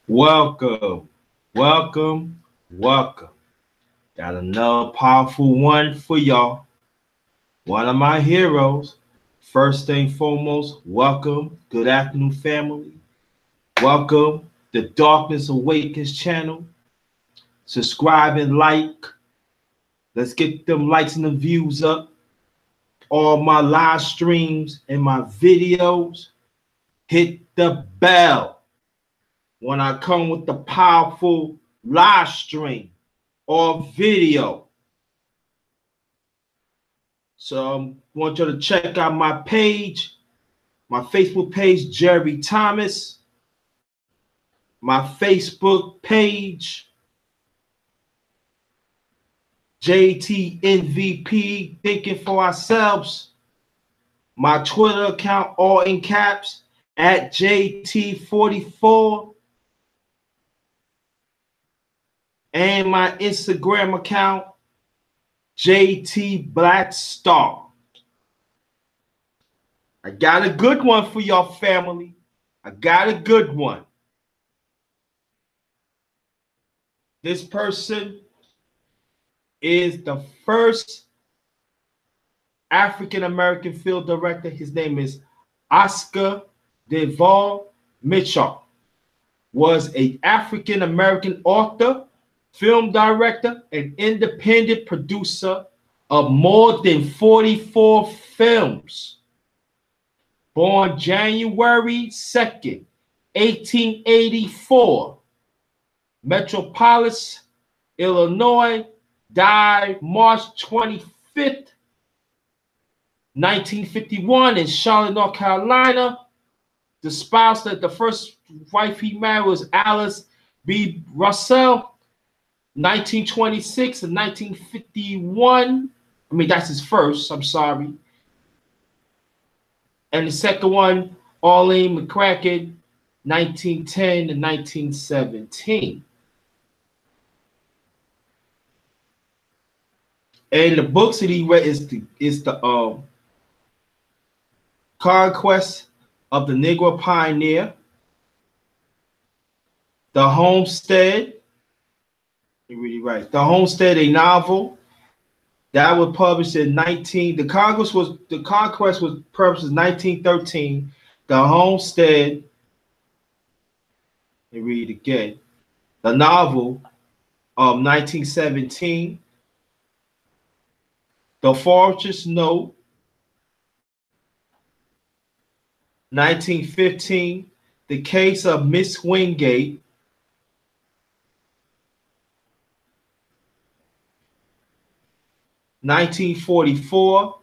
Welcome, welcome, welcome. Got another powerful one for y'all. One of my heroes. First thing foremost, welcome. Good afternoon, family. Welcome. The Darkness Awakens channel. Subscribe and like. Let's get them likes and the views up. All my live streams and my videos. Hit the bell when I come with the powerful live stream or video. So I want you to check out my page, my Facebook page, Jerry Thomas, my Facebook page, JT MVP, Thinking for Ourselves, my Twitter account, all in caps, at JT44, and my Instagram account, JT Blackstar. I got a good one for y'all, family. I got a good one. This person is the first African-American film director. His name is Oscar Devereaux. Micheaux was an African-American author, film director, and independent producer of more than 44 films. Born January 2nd, 1884, Metropolis, Illinois, died March 25th, 1951 in Charlotte, North Carolina. The spouse that the first wife he married was Alice B. Russell, 1926 and 1951. I mean, that's his first, I'm sorry. And the second one, Arlene McCracken, 1910 and 1917. And the books that he read is the Conquest of the Negro Pioneer, The Homestead. You're really right. The Homestead, a novel that was published in The Conquest was published in 1913. The Homestead. Let me read it again. The novel of 1917. The Fortress Note, 1915, The Case of Miss Wingate, 1944,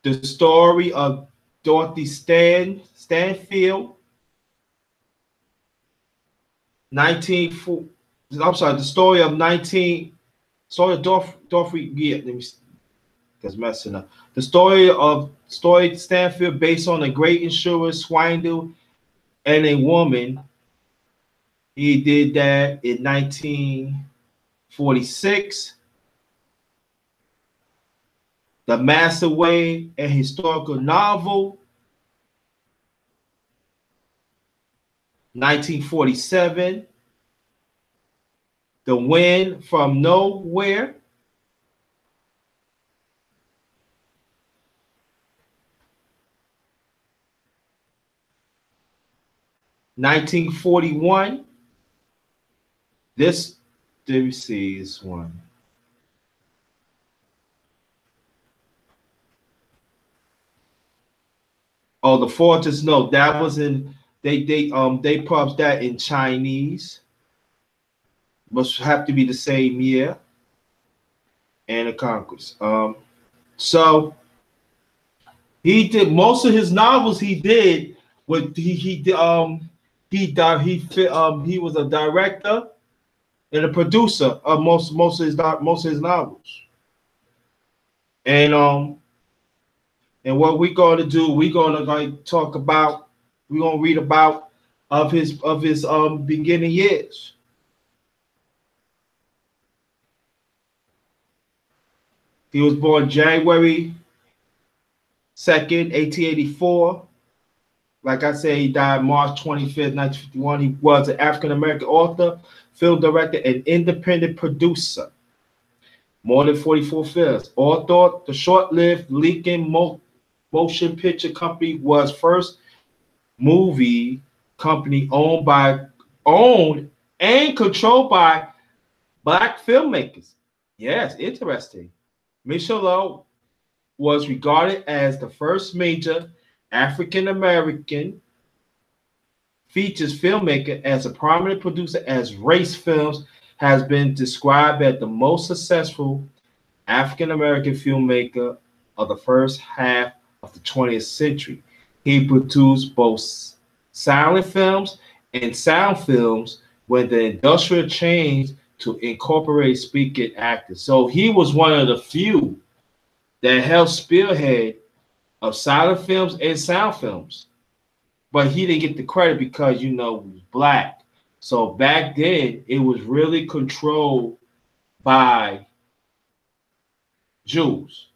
The Story of Dorothy Stanfield, Dorothy, yeah, let me, that's messing up. The story of Stanfield, based on a great insurer, swindle, and a woman. He did that in 1946. The Massaway, a historical novel, 1947. The Wind from Nowhere, 1941. Let me see this one. Oh, The Fortress Note. That was in they published that in Chinese. Must have to be the same year. And the Conquest. So he did most of his novels. He did with he was a director and a producer of most of his novels. And what we're going to do, we're going to read about of his beginning years. He was born January 2nd, 1884, Like I said, he died March 25th, 1951. He was an African American author, film director, and independent producer. More than 44 films. Author, the short-lived Lincoln Motion Picture Company was first movie company owned and controlled by black filmmakers. Yes, interesting. Micheaux was regarded as the first major African American features filmmaker as a prominent producer as race films has been described as the most successful African American filmmaker of the first half of the 20th century. He produced both silent films and sound films when the industrial changed to incorporate speaking actors. So he was one of the few that helped spearhead of silent films and sound films. But he didn't get the credit because, he was black. So back then, it was really controlled by Jews.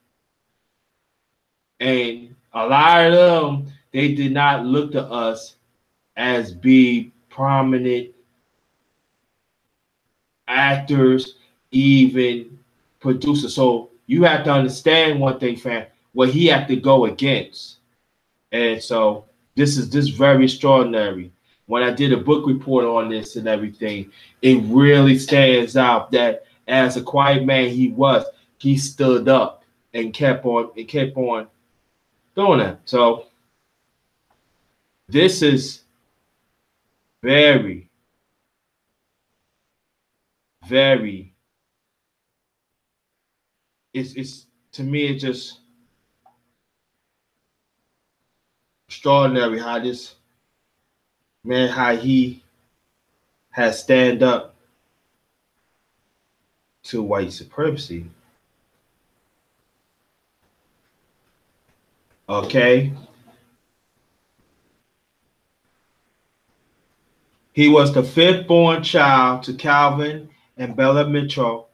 And a lot of them, they did not look to us as being prominent actors, even producers. So you have to understand one thing, fam, what he had to go against. And so this is very extraordinary. When I did a book report on this and everything, it really stands out that as a quiet man he stood up and kept on doing that. So this is very, very, it's to me it's just extraordinary how this man, how he has stand up to white supremacy. Okay. He was the fifth born child to Calvin and Bella Micheaux,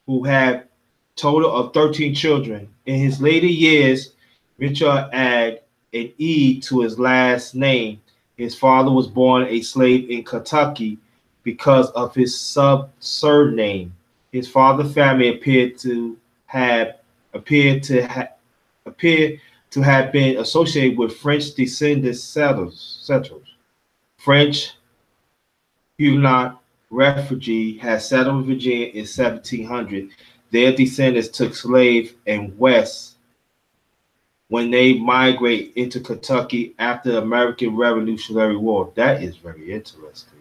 who had total of 13 children. In his later years, Micheaux added an E to his last name. His father was born a slave in Kentucky because of his surname. His father's family appeared to have been associated with French descended settlers. French Huguenot refugees had settled in Virginia in 1700. Their descendants took slaves and west when they migrated into Kentucky after the American Revolutionary War. That is very interesting.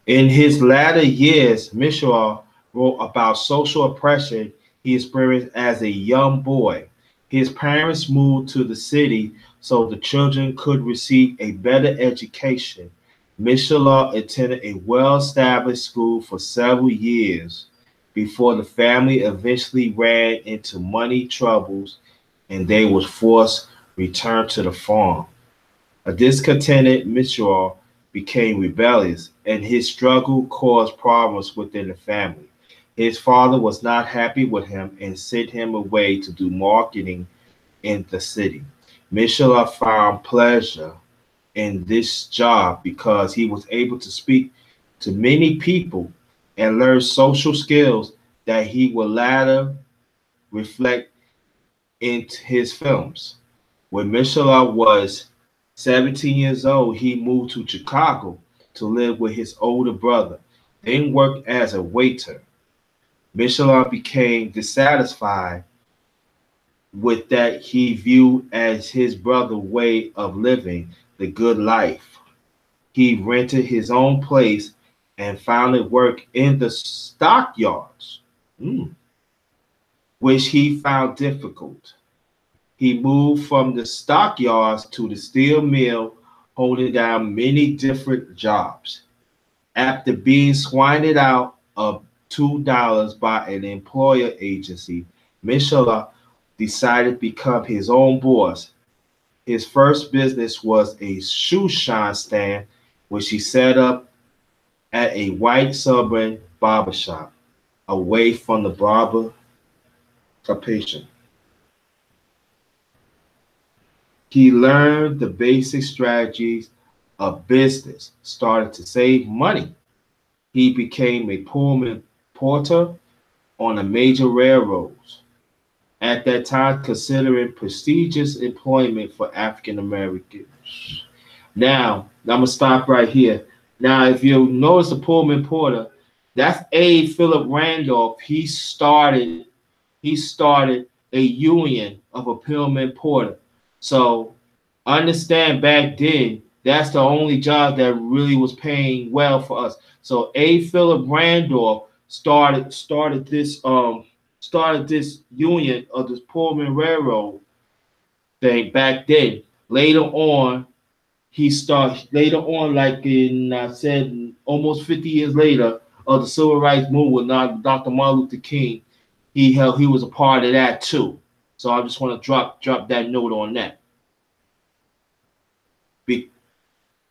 In his latter years, Micheaux wrote about social oppression he experienced as a young boy. His parents moved to the city so the children could receive a better education. Micheaux attended a well-established school for several years before the family eventually ran into money troubles and they was forced to return to the farm. A discontented Micheaux became rebellious, and his struggle caused problems within the family. His father was not happy with him and sent him away to do marketing in the city. Micheaux found pleasure in this job because he was able to speak to many people and learn social skills that he would later reflect in his films. When Micheaux was 17 years old, he moved to Chicago to live with his older brother, then worked as a waiter. Micheaux became dissatisfied with that he viewed as his brother's way of living the good life. He rented his own place and finally worked in the stockyards, which he found difficult. He moved from the stockyards to the steel mill, holding down many different jobs. After being swindled out of $2 by an employer agency, Micheaux decided to become his own boss. His first business was a shoe shine stand, which he set up at a white suburban barbershop, away from the barber patient. He learned the basic strategies of business, started to save money. He became a Pullman porter on a major railroads. At that time, considering prestigious employment for African Americans. Now, I'm gonna stop right here. Now, if you notice the Pullman porter, that's A. Philip Randolph. He started a union of a Pullman porter. So understand back then, that's the only job that really was paying well for us. So A. Philip Randolph started this union of this Pullman Railroad thing back then. Later on, like in I said, almost 50 years later, of the civil rights movement, not Dr. Martin Luther King, he was a part of that too. So I just want to drop that note on that. Be,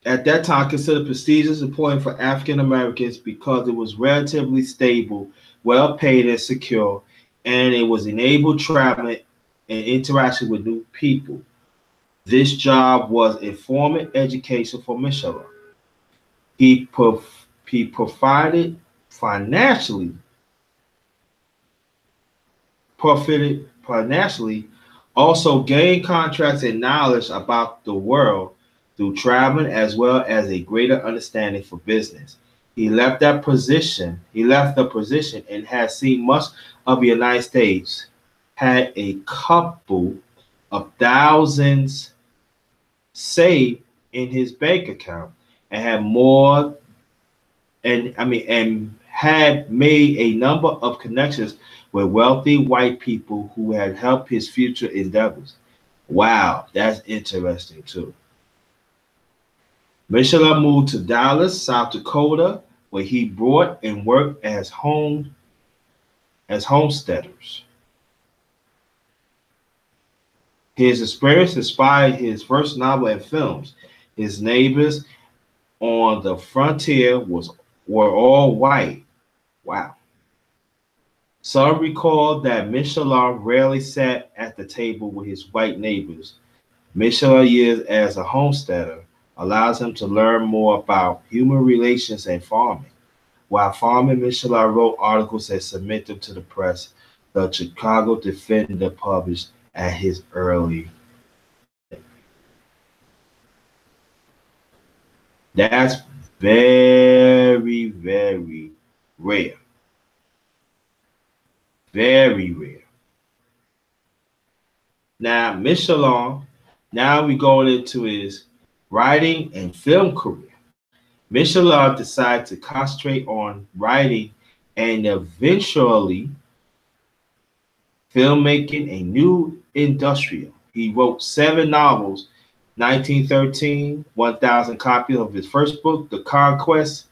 at that time, considered prestigious employment for African Americans because it was relatively stable, well paid, and secure, and it was enabled traveling and interaction with new people. This job was a formal education for Micheaux. He provided financially, profited financially, also gained contracts and knowledge about the world through traveling as well as a greater understanding for business. He left the position and has seen much of the United States, had a couple of thousands saved in his bank account, and had more and had made a number of connections with wealthy white people who had helped his future endeavors. Wow, that's interesting too. Micheaux moved to Dallas, South Dakota, where he brought and worked as homesteaders. His experience inspired his first novel and films. His neighbors on the frontier were all white. Wow. Some recall that Micheaux rarely sat at the table with his white neighbors. Micheaux' years as a homesteader allows him to learn more about human relations and farming. While farming, Micheaux wrote articles and submitted them to the press. The Chicago Defender published at his early. That's very, very rare. Very rare. Now, Michelin, now we go into his writing and film career. Michelin decided to concentrate on writing and eventually filmmaking a new industrial. He wrote 7 novels. 1913, 1,000 copies of his first book, The Conquest,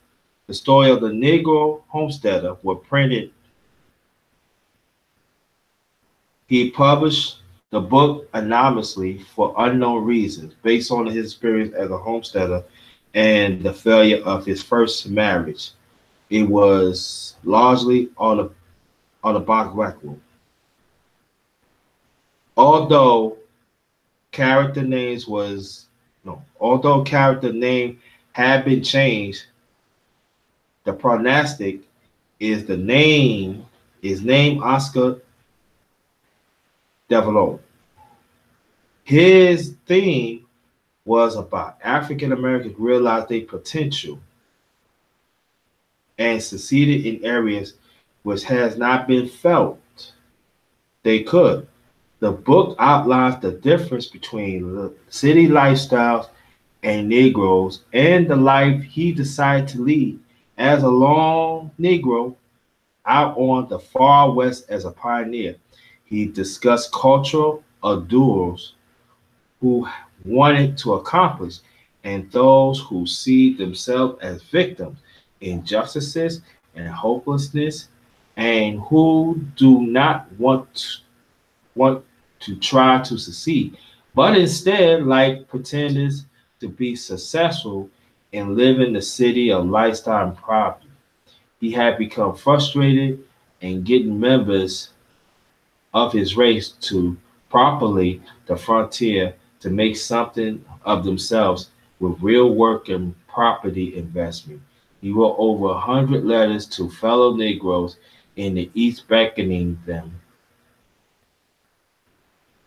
the story of the Negro homesteader, were printed. He published the book anonymously for unknown reasons, based on his experience as a homesteader and the failure of his first marriage. It was largely autobiographical. Although character names was no, although character name had been changed, the pronastic is named Oscar Devereaux. His theme was about African Americans realized their potential and succeeded in areas which has not been felt they could. The book outlines the difference between the city lifestyles and Negroes and the life he decided to lead as a lone Negro out on the far west as a pioneer. He discussed cultural adults who wanted to accomplish and those who see themselves as victims, injustices, and hopelessness, and who do not want to try to succeed, but instead like pretenders to be successful in living the city of lifestyle and poverty. He had become frustrated in getting members of his race to properly the frontier to make something of themselves with real work and property investment. He wrote over 100 letters to fellow Negroes in the East beckoning them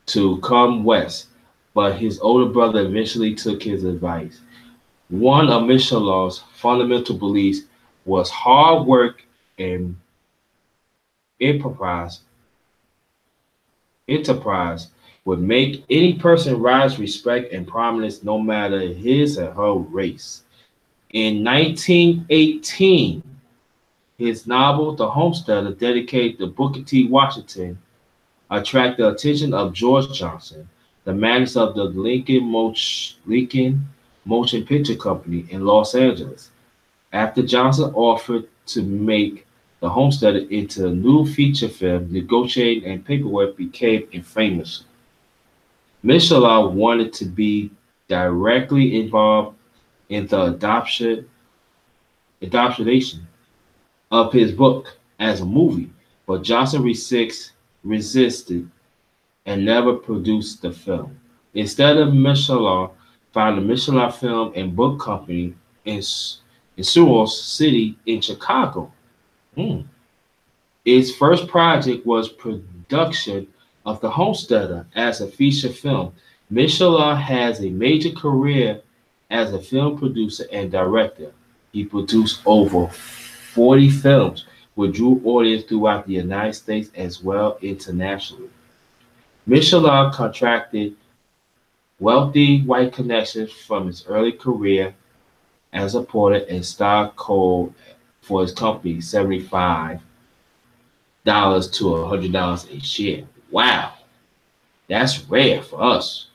to come west, but his older brother eventually took his advice. One of Michelot's fundamental beliefs was hard work and enterprise. Enterprise would make any person rise respect and prominence no matter his or her race. In 1918, his novel The Homesteader, dedicated to Booker T. Washington, attracted the attention of George Johnson, the manager of the Lincoln Motion Picture Company in Los Angeles. After Johnson offered to make The Homesteader into a new feature film, negotiating and paperwork became infamous. Michelot wanted to be directly involved in the adaptation of his book as a movie, but Johnson resisted and never produced the film. Instead of Michelot founded the Michelot Film and Book Company in Sewell City in Chicago. Hmm. Its first project was production of The Homesteader as a feature film. Michelot has a major career as a film producer and director. He produced over 40 films, which drew audience throughout the United States as well internationally. Michelot contracted wealthy white connections from his early career as a porter and stock code for his company $75 to $100 a share. Wow, that's rare for us.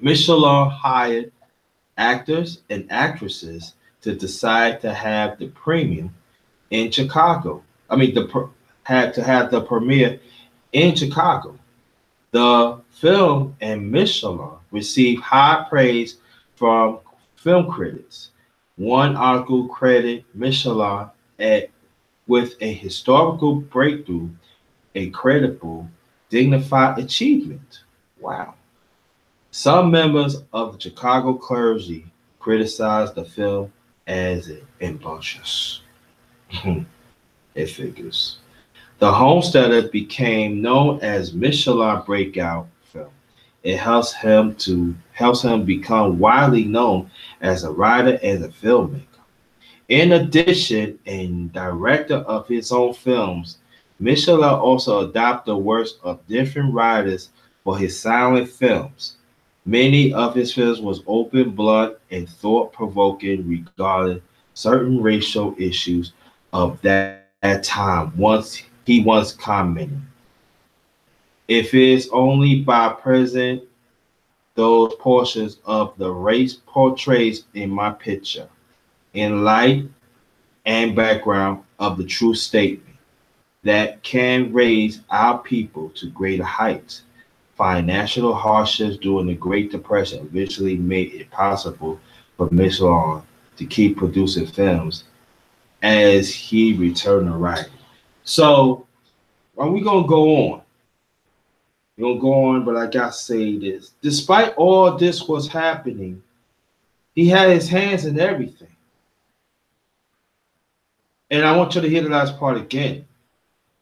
Michelot hired actors and actresses to decide to have the premium in Chicago. I mean, had to have the premiere in Chicago. The film and Michelin received high praise from film critics. One article credited Michelin with a historical breakthrough, a credible, dignified achievement. Wow. Some members of the Chicago clergy criticized the film as ambitious. It figures. The Homesteader became known as Michelin breakout film. It helps him become widely known as a writer and a filmmaker. In addition, and director of his own films, Michelin also adapted the works of different writers for his silent films. Many of his films was open, blunt, and thought-provoking regarding certain racial issues of that time. Once commented, if it's only by present those portions of the race portrays in my picture, in light and background of the true statement that can raise our people to greater heights. Financial hardships during the Great Depression eventually made it possible for Michelin to keep producing films as he returned to writing. So, are we gonna go on? We're gonna go on, but I gotta say this. Despite all this was happening, he had his hands in everything. And I want you to hear the last part again.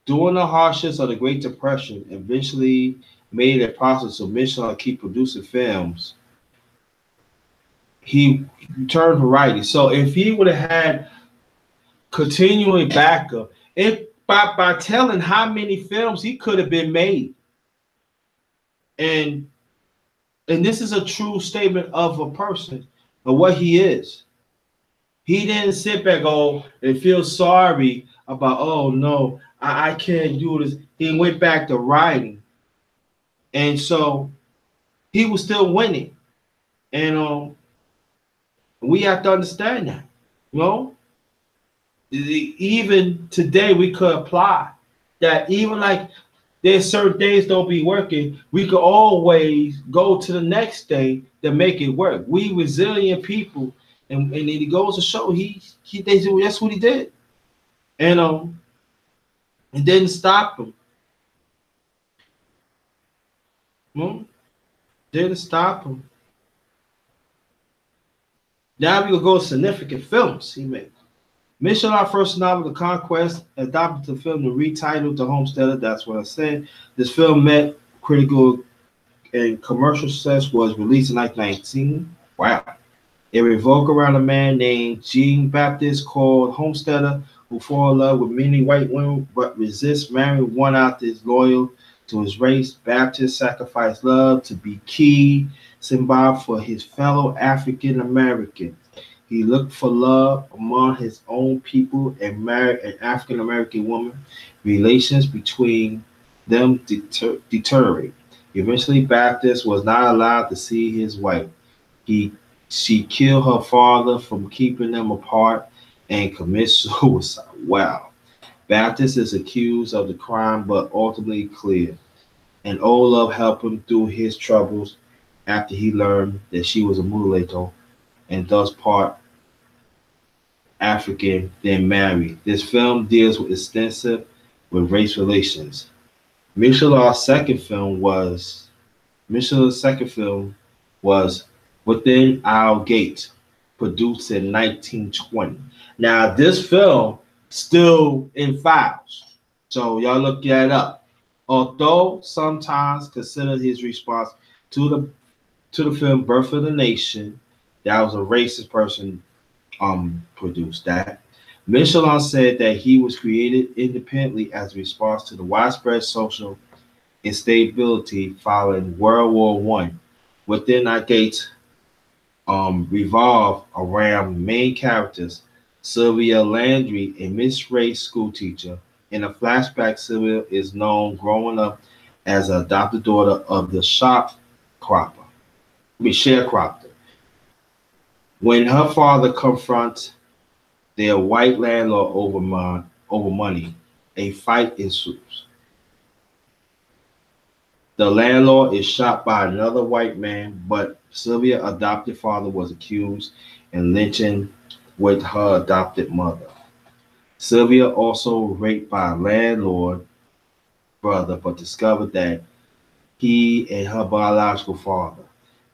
During the hardships of the Great Depression, eventually made it possible for Michelin to keep producing films. He returned to writing. So if he would have had continuing backup, if by telling how many films he could have been made, and this is a true statement of a person of what he is. He didn't sit back and feel sorry about, oh no, I can't do this. He went back to writing. And so he was still winning. And we have to understand that. You know? Even today we could apply that. Even like there's certain days don't be working, we could always go to the next day to make it work. We resilient people, and it goes to show that's what he did. And it didn't stop him. Didn't stop him. Now we will go to significant films he made. Micheaux first novel, The Conquest, adopted the film and retitled The Homesteader. That's what I said. This film met critical and commercial success. Was released in 1919. Wow. It revolved around a man named Jean Baptiste called Homesteader who fall in love with many white women but resists marrying one out that is loyal to his race. Baptiste sacrificed love to be key symbol for his fellow African Americans. He looked for love among his own people and married an African American woman. Relations between them deteriorate. Eventually, Baptiste was not allowed to see his wife. He She killed her father from keeping them apart and commits suicide. Wow. Baptiste is accused of the crime but ultimately cleared. And Olaf helped him through his troubles after he learned that she was a mulatto and thus part African, then married. This film deals with extensive with race relations. Michel's second film was Michel's second film was Within Our Gate, produced in 1920. Now this film still in files, so y'all look that up. Although sometimes considered his response to the film Birth of the Nation, that was a racist person produced that. Michelin said that he was created independently as a response to the widespread social instability following World War One. Within Our Gates revolve around main characters Sylvia Landry, a mixed race school teacher. In a flashback, Sylvia is known growing up as an adopted daughter of the sharecropper. When her father confronts their white landlord over money, a fight ensues. The landlord is shot by another white man, but Sylvia's adopted father was accused and lynching with her adopted mother. Sylvia also raped by a landlord brother, but discovered that he and her biological father.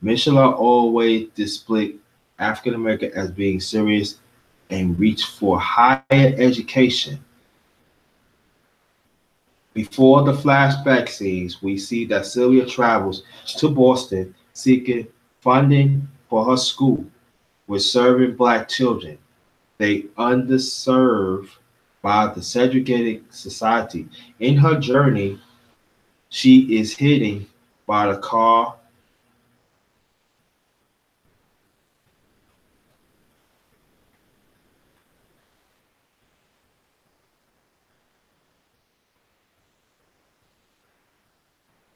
Michelin always displayed African American as being serious and reached for higher education. Before the flashback scenes, we see that Sylvia travels to Boston seeking funding for her school with serving black children. They underserved by the segregated society. In her journey, she is hidden by the car.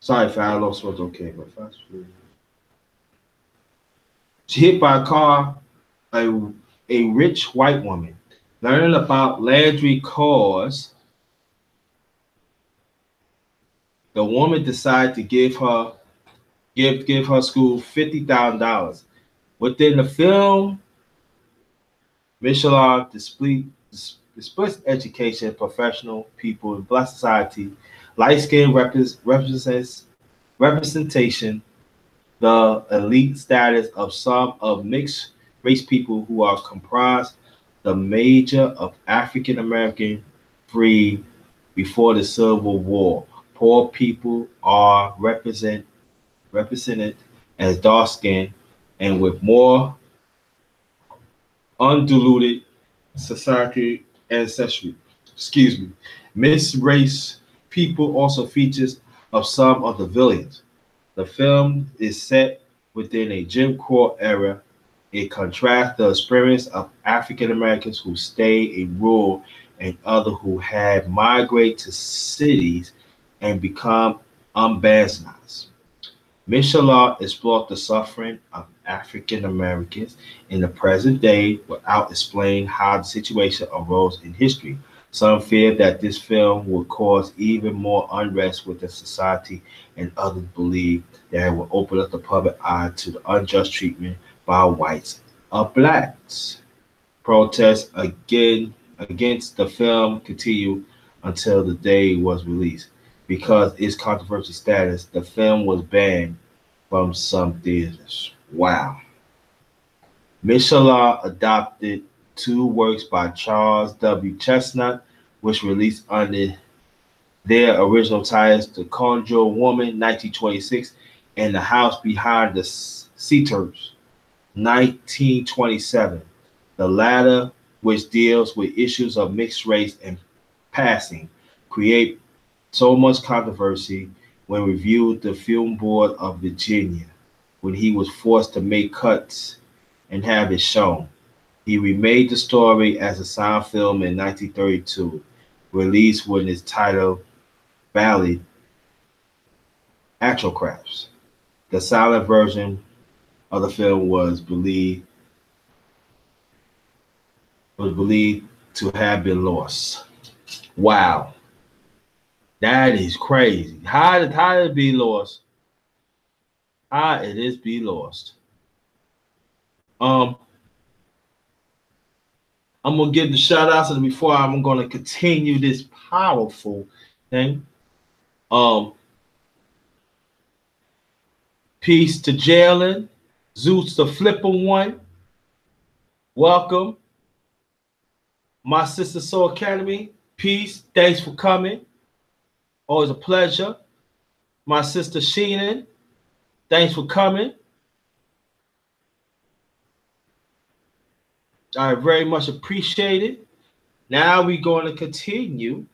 Sorry if I lost what's okay, but fast food. She hit by a car, a, a rich white woman. Learning about Landry cause, the woman decided to give her school $50,000. Within the film, Michelin displays education, professional people in black society, light skin representation, the elite status of some of mixed race people who are comprised the major of African American free before the Civil War. Poor people are represented as dark skinned and with more undiluted society ancestry. Excuse me. Mixed race people also features of some of the villains. The film is set within a Jim Crow era. It contrasts the experience of African Americans who stay in rural and others who have migrated to cities and become unbalanced. Michelin explored the suffering of African Americans in the present day without explaining how the situation arose in history. Some fear that this film will cause even more unrest within society, and others believe that it will open up the public eye to the unjust treatment by whites of blacks. Protests against the film continued until the day it was released. Because its controversial status, the film was banned from some theaters. Wow. Micheaux adopted two works by Charles W. Chestnut, which released under their original titles, The Conjure Woman, 1926, and The House Behind the Sitters, 1927. The latter, which deals with issues of mixed race and passing, create so much controversy when reviewed the Film Board of Virginia when he was forced to make cuts and have it shown. He remade the story as a sound film in 1932, released with its title Ballad Atrocraft. The silent version of the film was believed to have been lost. Wow, that is crazy. How did it be lost? How it is be lost? Um, I'm gonna give the shout outs and before I'm gonna continue this powerful thing. Um, Peace to Jalen, Zeus the Flipper One. Welcome, my sister Soul Academy. Peace. Thanks for coming. Always a pleasure. My sister Sheenan. Thanks for coming. I very much appreciate it. Now we're going to continue.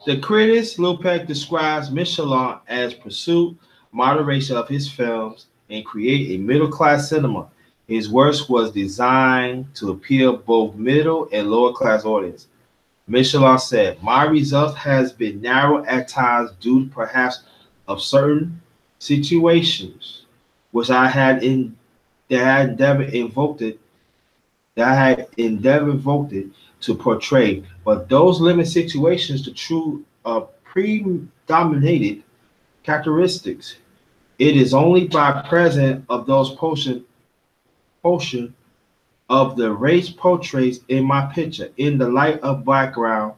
The critics, Lil Peck describes Michelin as pursuit, moderation of his films, and create a middle-class cinema. His work was designed to appeal both middle and lower-class audience. Michelin said, "My result has been narrow at times due perhaps of certain situations, which I had endeavored to portray, but those limited situations, the true predominated characteristics. It is only by present of those portion of the race portraits in my picture, in the light of background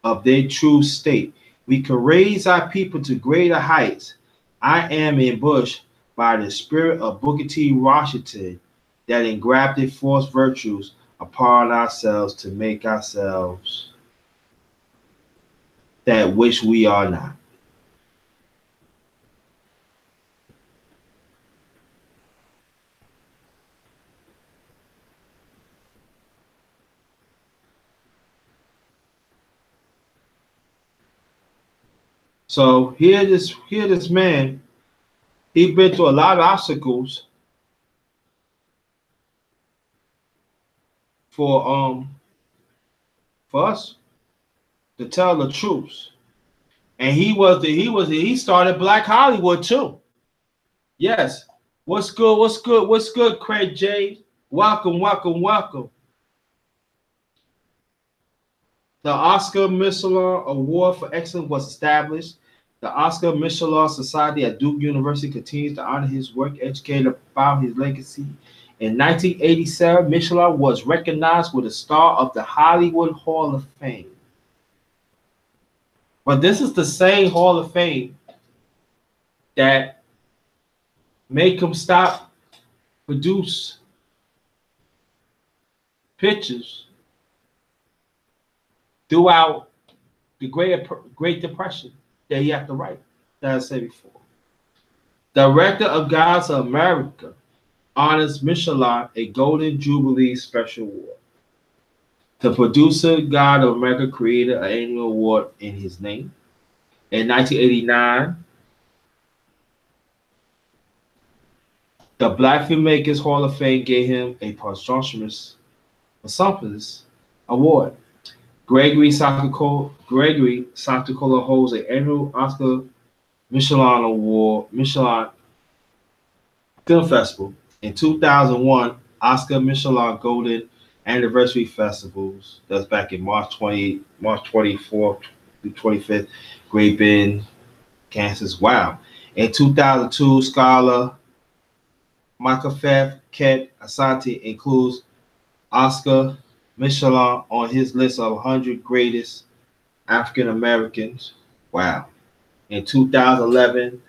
of their true state. We can raise our people to greater heights. I am embushed by the spirit of Booker T. Washington that engrafted force virtues upon ourselves to make ourselves that which we are not." So here this man, he's been through a lot of obstacles for us to tell the truth. And he started Black Hollywood too. Yes. What's good? What's good? What's good, Craig J? Welcome, welcome, welcome. The Oscar Michelin Award for Excellence was established. The Oscar Michelin Society at Duke University continues to honor his work, educate about his legacy. In 1987, Michelin was recognized with a star of the Hollywood Hall of Fame. But this is the same Hall of Fame that make him stop produce pictures throughout the Great Depression that he had to write, that I said before. Director of Gods of America honors Michelin a Golden Jubilee Special Award. The producer God of America created an annual award in his name. In 1989, the Black Filmmakers Hall of Fame gave him a posthumous award. Gregory Santacola holds an annual Oscar Michelin Award, Michelin Film Festival. In 2001, Oscar Michelin Golden Anniversary Festivals, that's back in March 24th through 25th, Great Bend, Kansas. Wow. In 2002, scholar Michael Ket Asante includes Oscar Michelin on his list of 100 greatest African Americans. Wow. In 2011,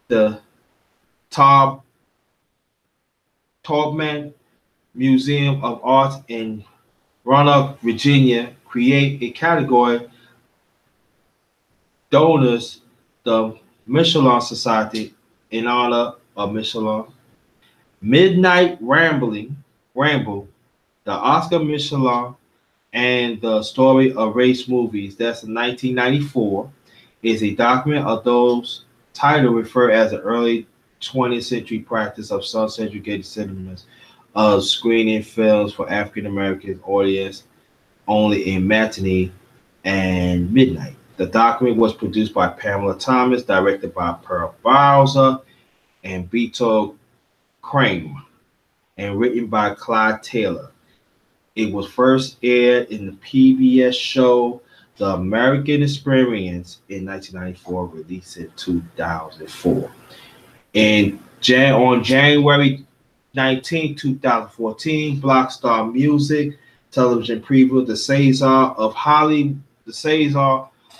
the Taub Taubman Museum of Art in Roanoke, Virginia, create a category donors the Michelin Society in honor of Michelin. Midnight Ramble, the Oscar Michelin and the Story of Race movies. That's in 1994. Is a document of those title refer as an early 20th century practice of some segregated cinemas of screening films for African American audience only in matinee and midnight. The document was produced by Pamela Thomas, directed by Pearl Bowser and Beto Crane, and written by Clyde Taylor. It was first aired in the PBS show The American Experience in 1994, released in 2004. On January 19, 2014, Blockstar Music television preview The Cesar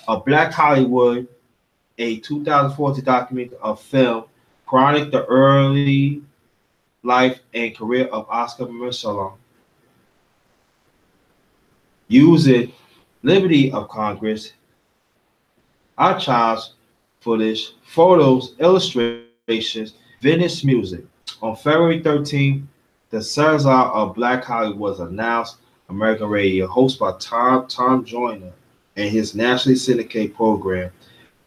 of Black Hollywood, a 2014 documentary of film chronic the early life and career of Oscar Michelin, using Liberty of Congress archives footage, photos, illustrations, vintage music. On February 13th, the Cesar of Black Hollywood was announced American radio, hosted by Tom Joyner and his nationally syndicated program,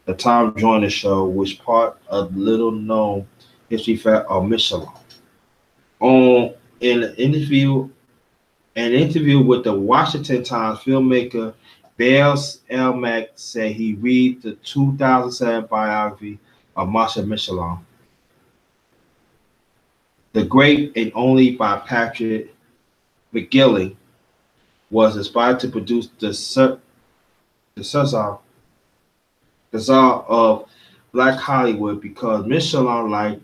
The Tom Joyner Show, which part of the little-known history fact of Michelin. On an interview with the Washington Times, filmmaker Bales Elmack said he read the 2007 biography of Marshall Michelin, The Great and Only by Patrick McGilling, was inspired to produce the Cesar of Black Hollywood because Michelin like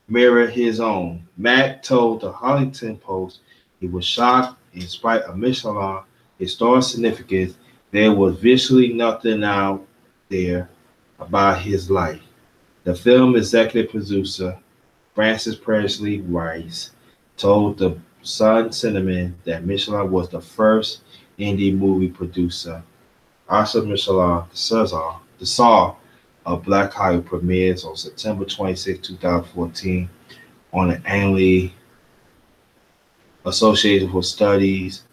mirrored his own. Mack told the Huffington Post he was shocked in spite of Michelin's historic significance. There was visually nothing out there about his life. The film executive producer, Francis Presley Rice, told the Sun Cinnamon that Michelin was the first indie movie producer. Oscar Michelin, the Saw of Black Hollywood premieres on September 26, 2014 on the annually Association for Studies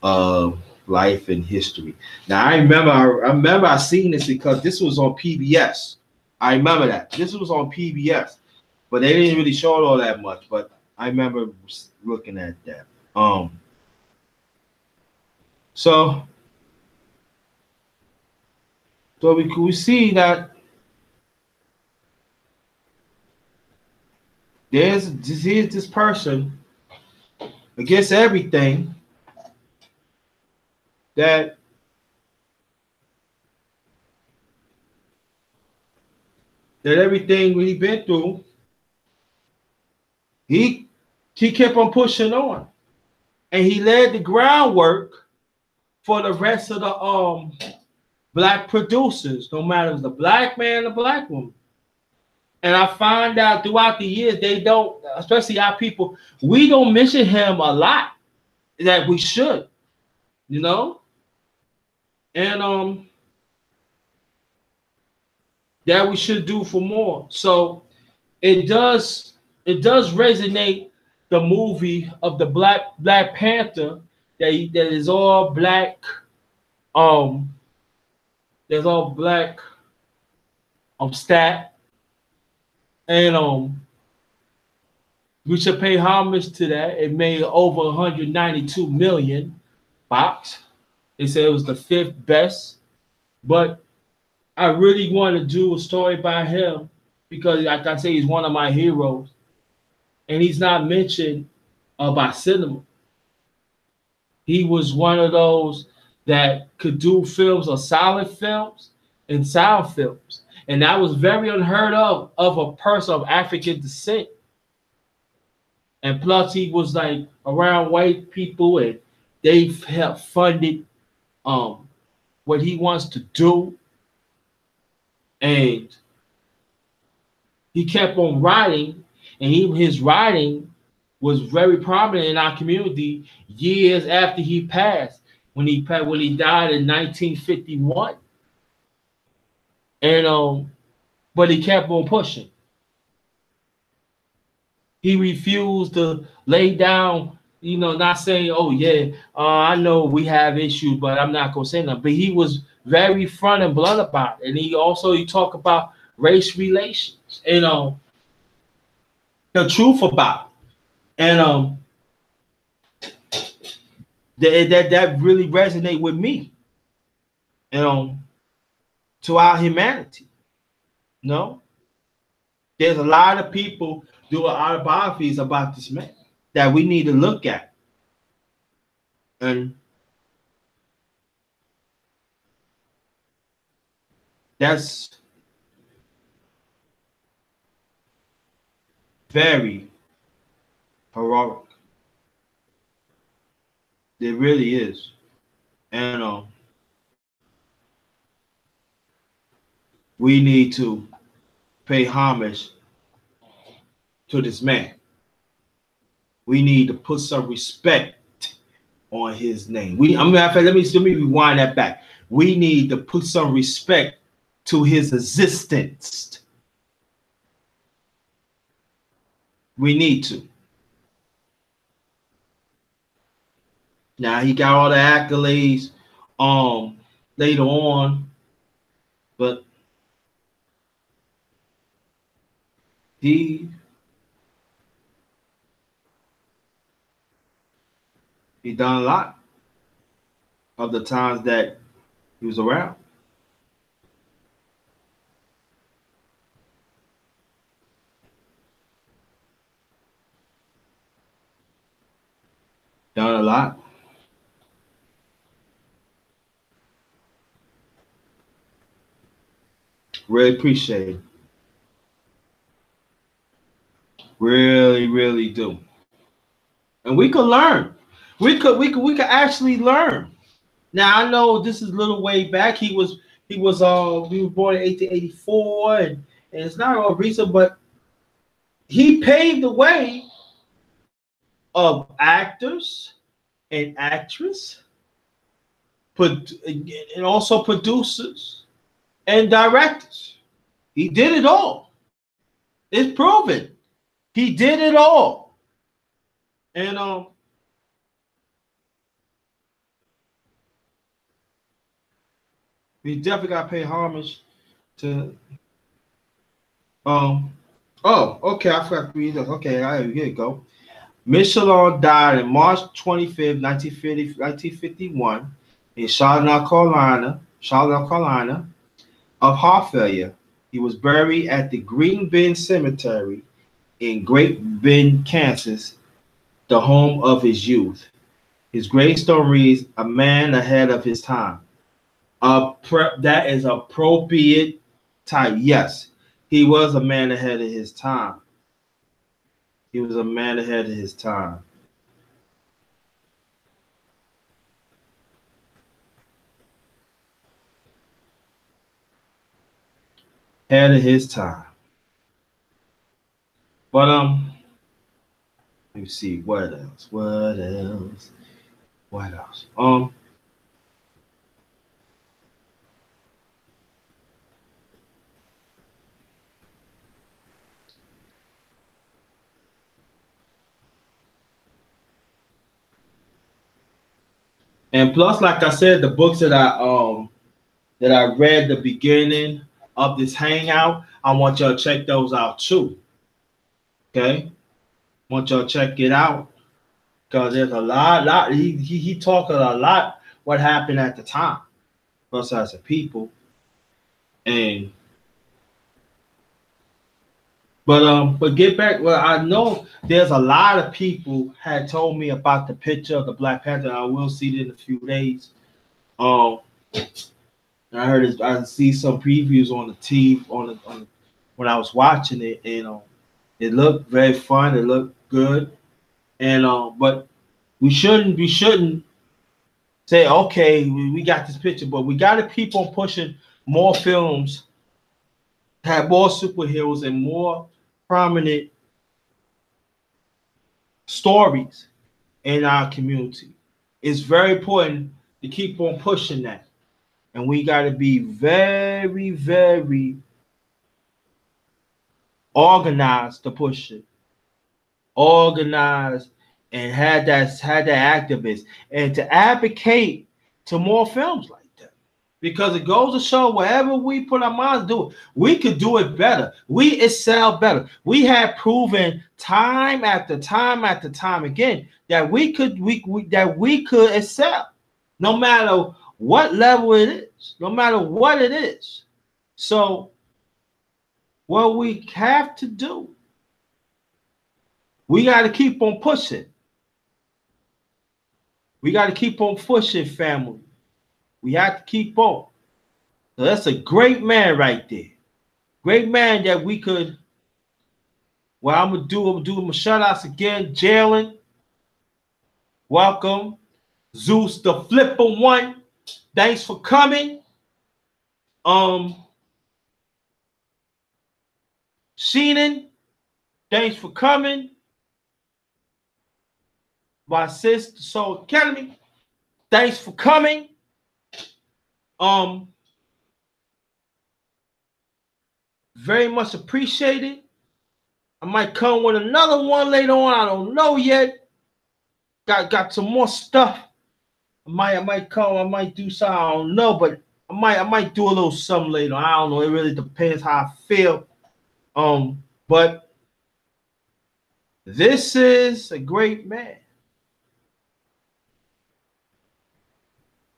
of Life and History. Now I remember I seen this because this was on PBS. I remember that. This was on PBS, but they didn't really show it all that much. But I remember looking at that. So we see that here's this person against everything that everything we've been through, he kept on pushing on, and he laid the groundwork for the rest of the black producers, no matter if it's the black man or the black woman. And I find out throughout the years, they don't, especially our people, we don't mention him a lot that we should, you know? And that we should do for more. So it does resonate, the movie of the Black Panther that is all black, there's all black stat. And we should pay homage to that. It made over 192 million box. They said it was the 5th best. But I really want to do a story by him because, like I say, he's one of my heroes. And he's not mentioned by cinema. He was one of those that could do films of silent films and sound films. And that was very unheard of a person of African descent. And plus he was like around white people, and they've helped funded what he wants to do, and he kept on writing, and his writing was very prominent in our community years after he passed. When he died in 1951, and but he kept on pushing. He refused to lay down, not saying, "Oh yeah, I know we have issues, but I'm not gonna say nothing." But he was very front and blunt about it, and he talked about race relations, and the truth about it. And that really resonate with me, and to our humanity. No, there's a lot of people doing autobiographies about this man that we need to look at, and that's very heroic. It really is, and we need to pay homage to this man. We need to put some respect on his name. Let me rewind that back. We need to put some respect to his existence. We need to. Now he got all the accolades later on, but he done a lot of the times that he was around. Done a lot. Really appreciate it. Really, really do. And we could learn. We could actually learn. Now I know this is a little way back. He was born in 1884, and it's not all recent, but he paved the way of actors and actresses, and also producers and directors. He did it all. It's proven. He did it all. And we definitely got to pay homage to oh, okay, I forgot to read this. Okay, here you go. Micheaux died on March 25th, 1951 in Charlotte, North Carolina, of heart failure. He was buried at the Green Bend Cemetery in Great Bend, Kansas, the home of his youth. His gravestone reads, "A man ahead of his time." That is appropriate type. Yes, he was a man ahead of his time. He was a man ahead of his time. Ahead of his time. But let me see what else. And plus, like I said, the books that I read the beginning of this hangout, I want y'all to check those out too. Okay, want y'all to check it out because there's a lot. He talking a lot what happened at the time, us as a people, and but get back. Well, I know there's a lot of people had told me about the picture of the Black Panther. I will see it in a few days. I heard it. I see some previews on the TV when I was watching it, and it looked very fun. It looked good, and but we shouldn't say, okay, we got this picture, but we got to keep on pushing more films, have more superheroes and more prominent stories in our community. It's very important to keep on pushing that. And we got to be very, very organized to push it. Organized and had that activist and to advocate to more films like that. Because it goes to show wherever we put our minds to do it, we could do it better. We excel better. We have proven time after time after time again that we could excel, no matter what level it is, no matter what it is. So what we have to do, we got to keep on pushing. We got to keep on pushing, family. We have to keep on. So that's a great man right there. Great man that we could. Well, I'm gonna do my shout outs again. Jalen, welcome. Zeus the Flipper One, thanks for coming. Sheenan, thanks for coming. My sister Soul Academy, thanks for coming. Very much appreciated. I might come with another one later on. I don't know yet. Got some more stuff. I might come. I might do something. I don't know, but I might do a little something later. I don't know. It really depends how I feel. But this is a great man.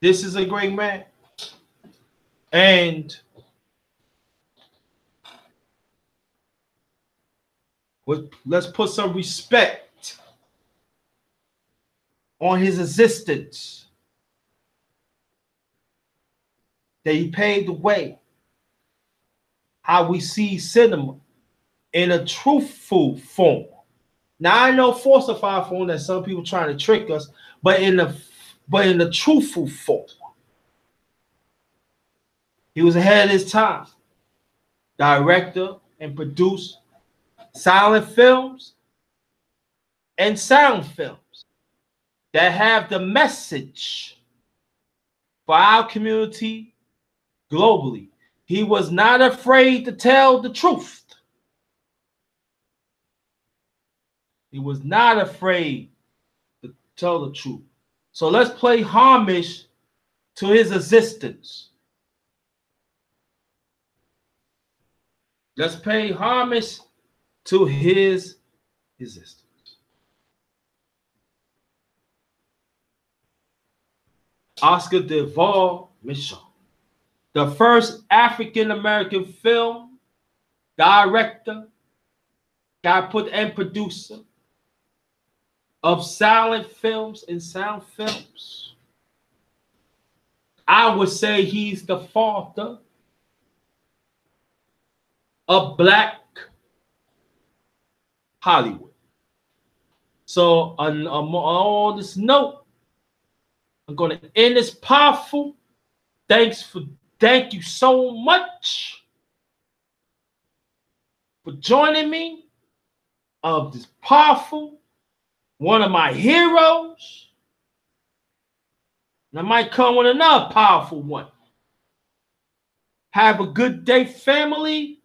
This is a great man. And let's put some respect on his existence. That he paved the way. How we see cinema in a truthful form. Now I know falsified form that some people trying to trick us, but in the truthful form. He was ahead of his time. Director and produced silent films and sound films that have the message for our community globally. He was not afraid to tell the truth. He was not afraid to tell the truth. So let's play homage to his existence. Let's pay homage to his existence. Oscar Devereaux, Micheaux, the first African-American film director, and producer of silent films and sound films. I would say he's the father of Black Hollywood. So on this note, I'm going to end this powerful. Thank you so much for joining me of this powerful, one of my heroes. And I might come with another powerful one. Have a good day, family.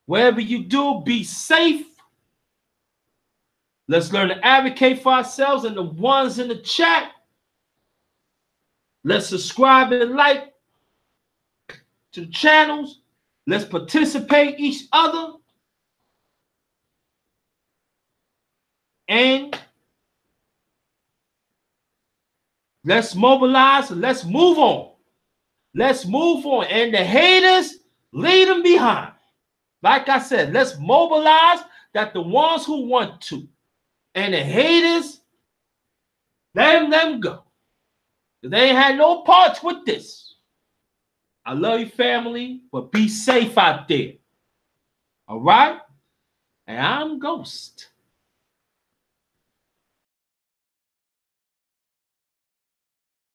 Wherever you do, be safe. Let's learn to advocate for ourselves and the ones in the chat. Let's subscribe and like to the channels. Let's participate each other. And let's mobilize and let's move on. Let's move on. And the haters, leave them behind. Like I said, let's mobilize that the ones who want to. And the haters, let them go. They ain't had no parts with this. I love you, family, but be safe out there. All right? And I'm Ghost.